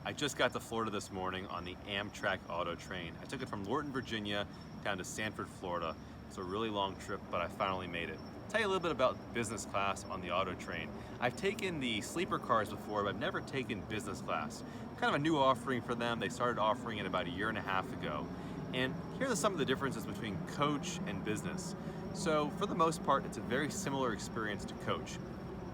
I just got to Florida this morning on the Amtrak Auto Train. I took it from Lorton, Virginia down to Sanford, Florida. It's a really long trip, but I finally made it. I'll tell you a little bit about business class on the Auto Train. I've taken the sleeper cars before, but I've never taken business class. Kind of a new offering for them. They started offering it about a year and a half ago. And here are some of the differences between coach and business. So for the most part, it's a very similar experience to coach.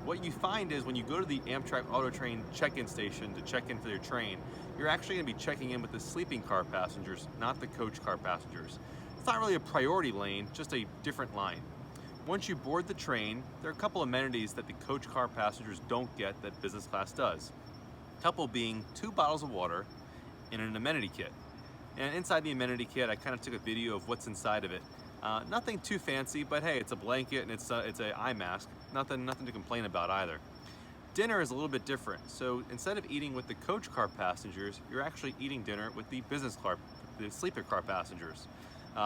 What you find is when you go to the Amtrak Auto Train check-in station to check in for your train, you're actually going to be checking in with the sleeping car passengers, not the coach car passengers. It's not really a priority lane, just a different line. Once you board the train, there are a couple amenities that the coach car passengers don't get that business class does. A couple being 2 bottles of water and an amenity kit. And inside the amenity kit, I kind of took a video of what's inside of it. Nothing too fancy, but hey, it's a blanket and it's an eye mask. Nothing to complain about either. Dinner is a little bit different. So instead of eating with the coach car passengers, you're actually eating dinner with the sleeper car passengers.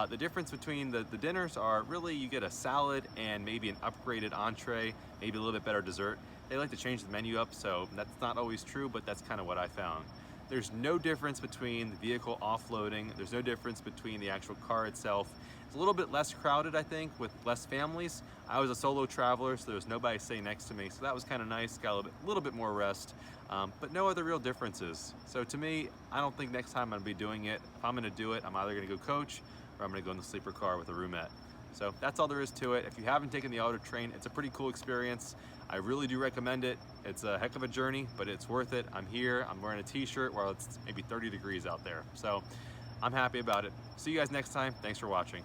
The difference between the dinners are really you get a salad and maybe an upgraded entree, maybe a little bit better dessert. They like to change the menu up, so that's not always true, but that's kind of what I found. There's no difference between the vehicle offloading. There's no difference between the actual car itself. It's a little bit less crowded, I think, with less families. I was a solo traveler, so there was nobody sitting next to me, so that was kind of nice. Got a little bit more rest, but no other real differences. So to me, I don't think next time I'm gonna be doing it. If I'm gonna do it, I'm either gonna go coach or I'm gonna go in the sleeper car with a roomette. So that's all there is to it. If you haven't taken the Auto Train, it's a pretty cool experience. I really do recommend it. It's a heck of a journey, but it's worth it. I'm here, I'm wearing a t-shirt while it's maybe 30 degrees out there. So I'm happy about it. See you guys next time. Thanks for watching.